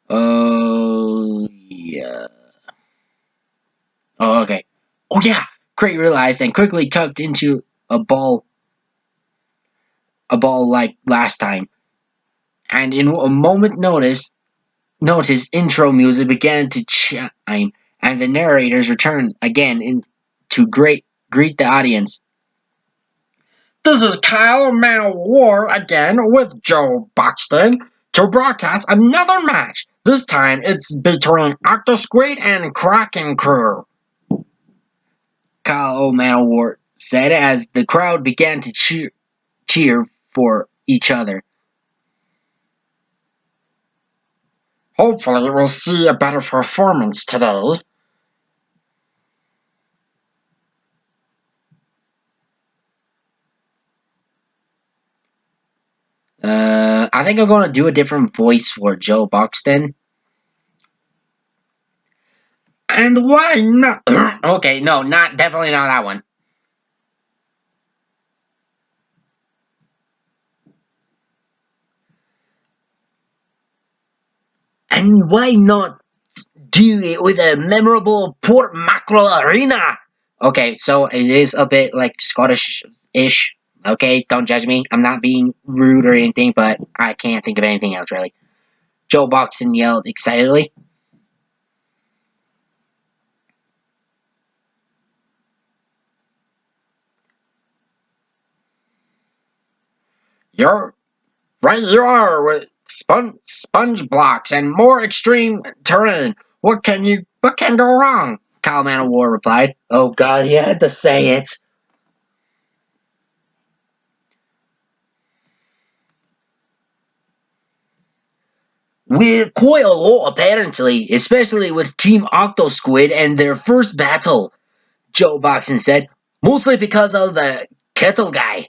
A: Oh, yeah. Oh, okay. Oh, yeah. Cray realized and quickly tucked into a ball like last time. And in a moment notice intro music began to chime, and the narrators returned again to greet the audience. This is Kyle Man of War again with Joe Buxton to broadcast another match. This time it's between Octosquid and Kraken Crew. Kyle Man of War said as the crowd began to cheer for each other. Hopefully we'll see a better performance today. I think I'm gonna do a different voice for Joe Buxton. And why not? Okay, no, not definitely not that one. And why not do it with a memorable Port Mackerel arena? Okay, so it is a bit like Scottish-ish. Okay, don't judge me. I'm not being rude or anything, but I can't think of anything else really. Joe Buxton yelled excitedly. You're right, you are with sponge blocks and more extreme terrain. What can go wrong? Kyle Man of War replied. Oh God, he had to say it. With quite a lot, apparently, especially with Team Octosquid and their first battle, Joe Boxon said, mostly because of the kettle guy.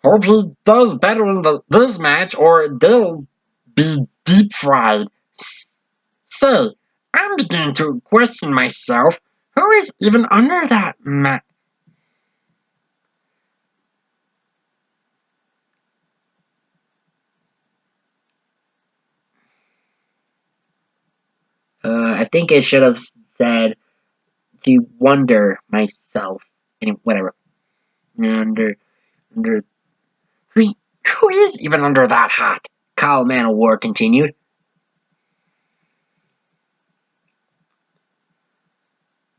A: Hope he does better in this match, or they'll be deep fried. Say, I'm beginning to question myself. Who is even under that mat? I think I should have said to wonder myself. Whatever. Under, under. Who's, who is even under that hat? Kyle Manowar continued.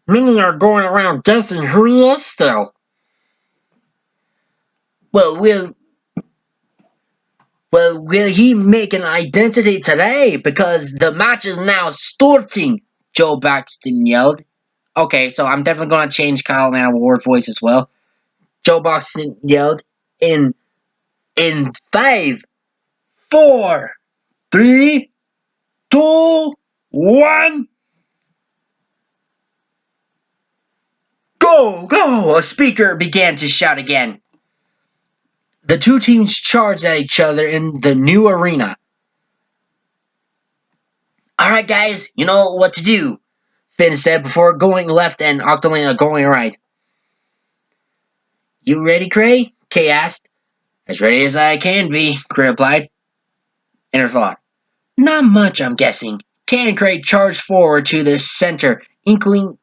A: Many are going around guessing who he is still. Well, will he make an identity today? Because the match is now starting, Joe Baxton yelled. Okay, so I'm definitely going to change Kyle Manowar voice as well. Joe Baxton yelled in 5, 4, 3, 2, 1. Go, go! A speaker began to shout again. The two teams charged at each other in the new arena. Alright, guys, you know what to do, Finn said before going left and Octolina going right. You ready, Cray? Kay asked. As ready as I can be, Cray replied. In her thought. Not much, I'm guessing. Kay and Cray charged forward to the center, inking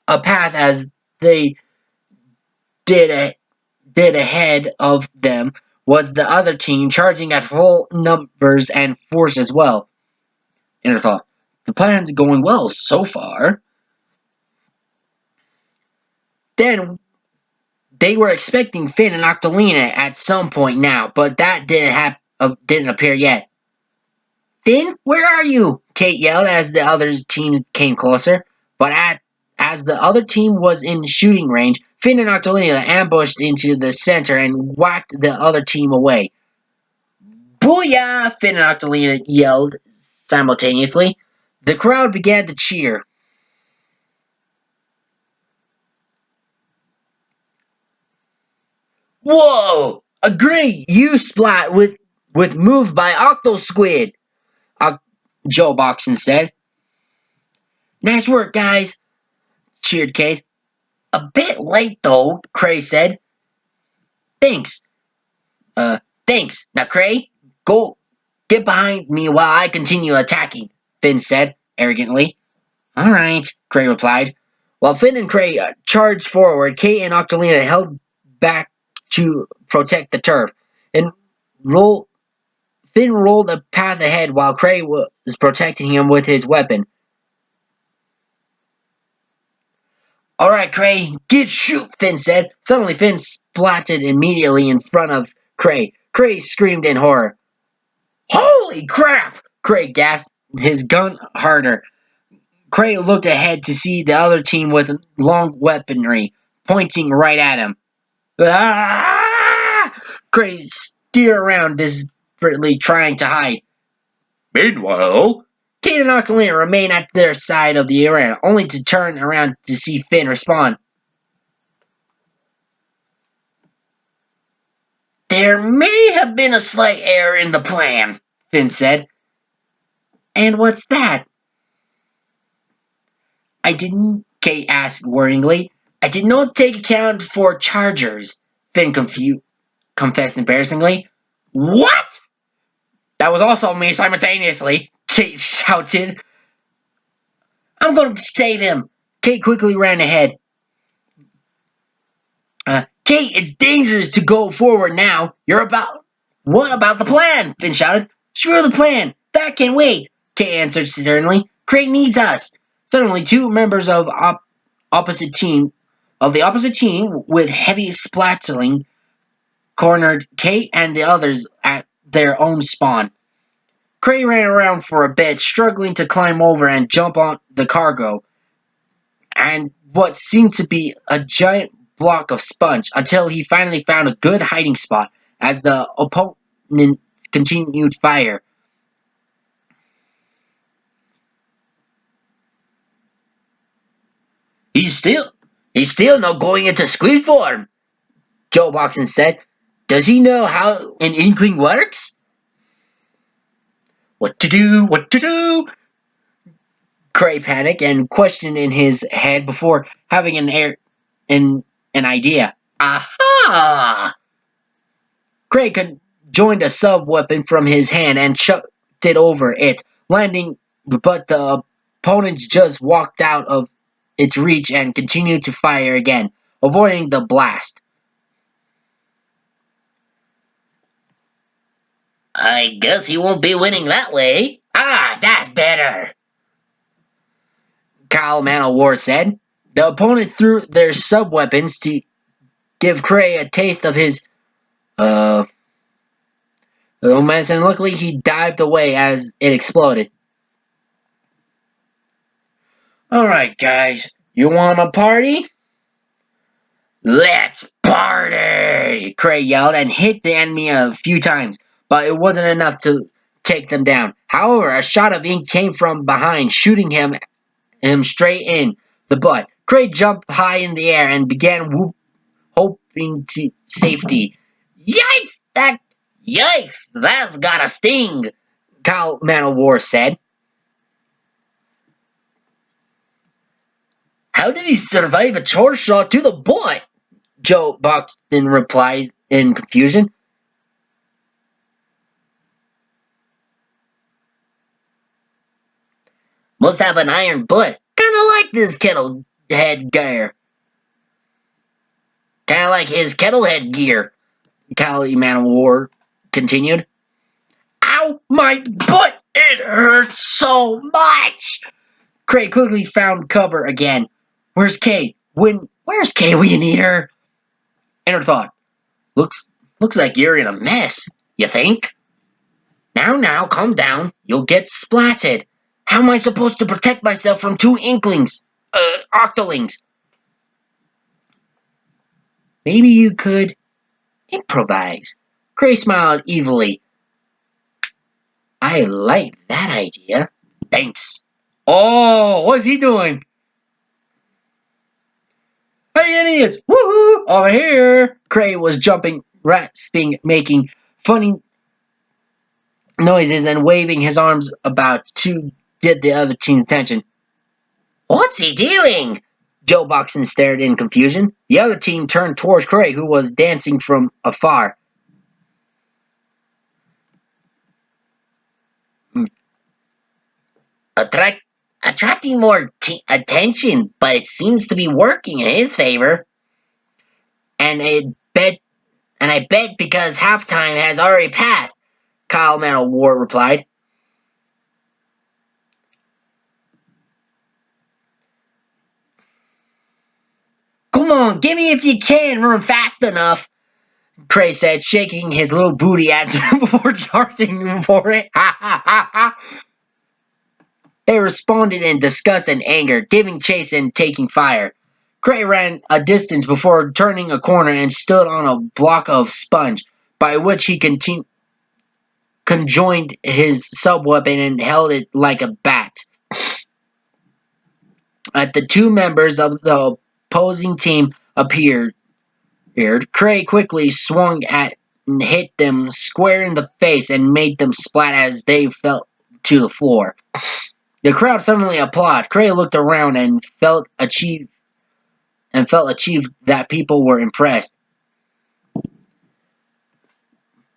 A: a path as they did. Did ahead of them was the other team charging at full numbers and force as well. In her thought, the plan's going well so far. Then they were expecting Finn and Octolina at some point now, but that didn't appear yet. Finn, where are you? Kate yelled as the other team came closer. As the other team was in shooting range, Finn and Octolina ambushed into the center and whacked the other team away. Booyah! Finn and Octolina yelled simultaneously. The crowd began to cheer. Whoa! A great U splat with move by Octo Squid, Joe Boxon said. Nice work, guys, cheered Kate. A bit late though, Cray said. Thanks. Thanks. Now, Cray, go get behind me while I continue attacking, Finn said, arrogantly. All right, Cray replied. While Finn and Cray charged forward, Kate and Octolina held back to protect the turf. And Finn rolled a path ahead while Cray was protecting him with his weapon. All right, Cray, get shoot, Finn said. Suddenly, Finn splatted immediately in front of Cray. Cray screamed in horror. Holy crap! Cray gasped, his gun harder. Cray looked ahead to see the other team with long weaponry pointing right at him. Ah! Cray steered around, desperately trying to hide. Meanwhile, Kate and Octolina remain at their side of the arena, only to turn around to see Finn respond. There may have been a slight error in the plan, Finn said. And what's that? Kate asked worryingly. I did not take account for chargers, Finn confessed embarrassingly. What? That was also me simultaneously, Kate shouted. I'm going to save him. Kate quickly ran ahead. Kate, it's dangerous to go forward now. What about the plan? Finn shouted. Screw the plan. That can wait, Kate answered sternly. Craig needs us. Suddenly, two members of the opposite team with heavy splattering cornered Kate and the others at their own spawn. Cray ran around for a bit, struggling to climb over and jump on the cargo, and what seemed to be a giant block of sponge until he finally found a good hiding spot as the opponent continued fire. He's still not going into squid form, Joe Boxon said. Does he know how an inkling works? What to do? What to do? Cray panicked and questioned in his head before having an idea. Aha! Cray joined a sub weapon from his hand and chucked it over it, landing, but the opponents just walked out of its reach and continued to fire again, avoiding the blast. I guess he won't be winning that way. Ah, that's better, Kyle Manowar said. The opponent threw their sub-weapons to give Cray a taste of his, romance, and luckily he dived away as it exploded. Alright, guys, you want a party? Let's party! Cray yelled and hit the enemy a few times, but it wasn't enough to take them down. However, a shot of ink came from behind, shooting him straight in the butt. Cray jumped high in the air and began hoping to safety. Yikes! That's got a sting, Kyle Manowar said. How did he survive a charge shot to the butt? Joe Buxton replied in confusion. Must have an iron butt. Kinda like this kettle head gear. Kinda like his kettle head gear, Cali Manowar continued. Ow, my butt! It hurts so much! Cray quickly found cover again. Where's Kay? Where's Kay when you need her? Inner thought. Looks like you're in a mess. You think? Now, calm down. You'll get splatted. How am I supposed to protect myself from two inklings? Octolings. Maybe you could improvise. Cray smiled evilly. I like that idea. Thanks. Oh, what's he doing? Hey, idiots! Woohoo! Over here! Cray was jumping, rasping, making funny noises and waving his arms about to get the other team's attention. What's he doing? Joe Boxon stared in confusion. The other team turned towards Cray, who was dancing from afar. Attracting more attention, but it seems to be working in his favor. And I bet because halftime has already passed, Kyle Manowar replied. Come on, give me if you can run fast enough, Cray said, shaking his little booty at them before darting for it. Ha ha ha ha. They responded in disgust and anger, giving chase and taking fire. Cray ran a distance before turning a corner and stood on a block of sponge, by which he conjoined his sub-weapon and held it like a bat. As the two members of the opposing team appeared, Cray quickly swung at and hit them square in the face and made them splat as they fell to the floor. The crowd suddenly applauded. Cray looked around and felt achieved that people were impressed.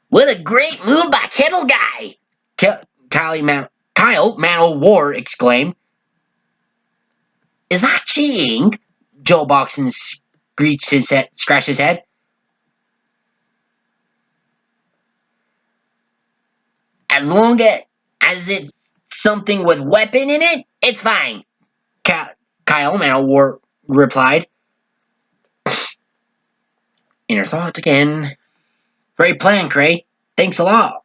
A: What a great move by Kettle Guy! Kyle Manowar exclaimed. Is that cheating? Joe Boxon scratched his head. As long as it's something with weapon in it, it's fine. Kyle Manowar replied. Inner thought again. Great plan, Cray. Thanks a lot.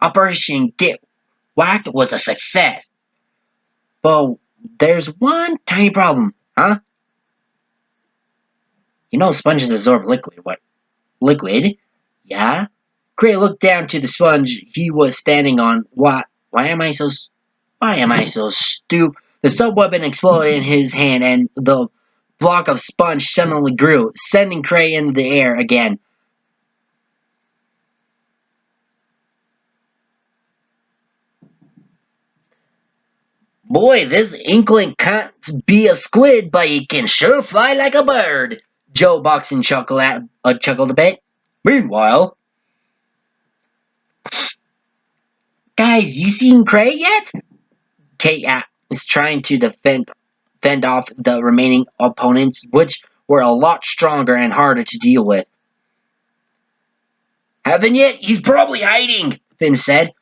A: Operation Get Whacked was a success. But there's one tiny problem, huh? You know sponges absorb liquid. What? Liquid? Yeah? Cray looked down to the sponge he was standing on. Why am I so stupid? The sub-weapon exploded in his hand and the block of sponge suddenly grew, sending Cray into the air again. Boy, this inkling can't be a squid, but he can sure fly like a bird. Joe Boxon chuckled a bit. Meanwhile, guys, you seen Cray yet? Kate is trying to fend off the remaining opponents, which were a lot stronger and harder to deal with. Haven't yet? He's probably hiding, Finn said.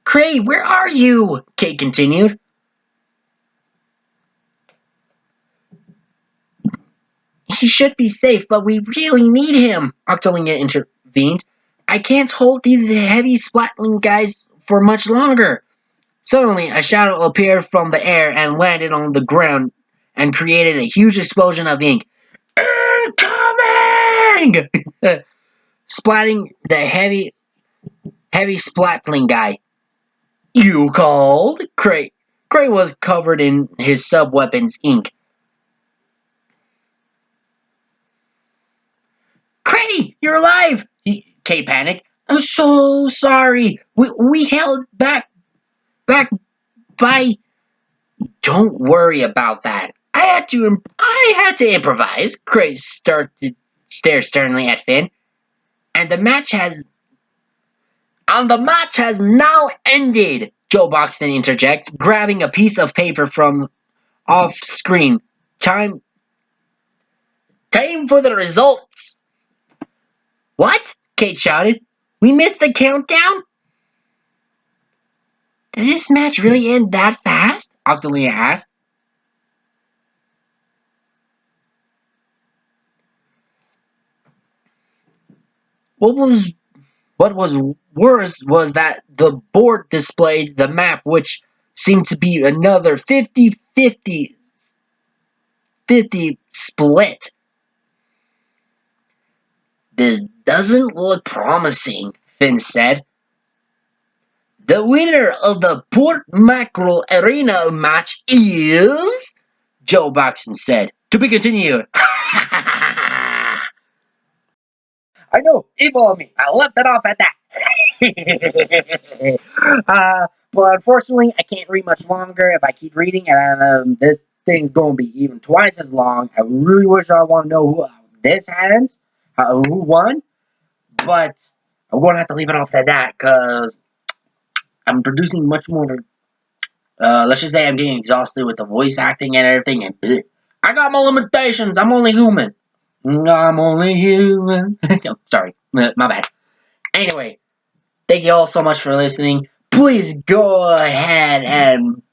A: Cray, where are you? Kate continued. He should be safe, but we really need him, Octolinga intervened. I can't hold these heavy splatling guys for much longer. Suddenly, a shadow appeared from the air and landed on the ground and created a huge explosion of ink. Incoming! Splatting the heavy splatling guy. You called? Cray was covered in his sub-weapon's ink. Cray, you're alive! Kay panicked. I'm so sorry. We held back by. Don't worry about that. I had to improvise. Cray started to stare sternly at Finn, and the match has now ended. Joe Boxton interjects, grabbing a piece of paper from off screen. Time for the results. What? Kate shouted. We missed the countdown? Did this match really end that fast? Octolia asked. What was worse was that the board displayed the map, which seemed to be another 50-50 split. This doesn't look promising, Finn said. The winner of the Port Mackerel Arena match is... Joe Boxton said. To be continued. I know, evil of me. I left it off at that. But unfortunately, I can't read much longer if I keep reading, and this thing's going to be even twice as long. I really wish I want to know who this has, who won, but I'm going to have to leave it off at that because I'm producing much more. Let's just say I'm getting exhausted with the voice acting and everything, and bleh. I got my limitations. I'm only human. I'm only human. Sorry, my bad. Anyway, thank you all so much for listening. Please go ahead and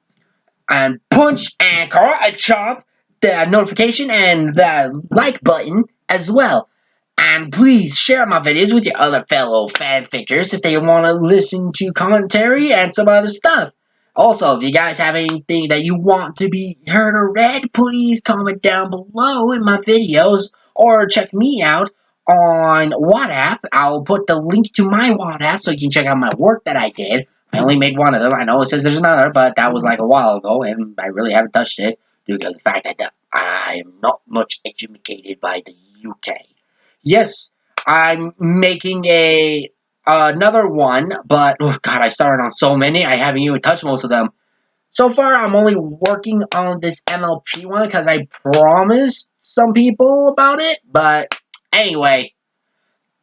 A: punch and chomp the notification and the like button as well. And please share my videos with your other fellow fanfickers if they want to listen to commentary and some other stuff. Also, if you guys have anything that you want to be heard or read, please comment down below in my videos or check me out on WhatsApp. I'll put the link to my WhatsApp so you can check out my work that I did. I only made one of them. I know it says there's another, but that was like a while ago, and I really haven't touched it due to the fact that I'm not much educated by the UK. Yes, I'm making another one, but oh god, I started on so many, I haven't even touched most of them. So far, I'm only working on this MLP one because I promised some people about it. But anyway,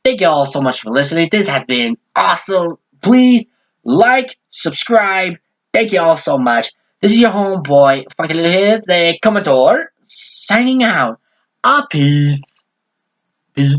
A: thank you all so much for listening. This has been awesome. Please like, subscribe. Thank you all so much. This is your homeboy, Funky Little Heads, the Commodore, signing out. Peace.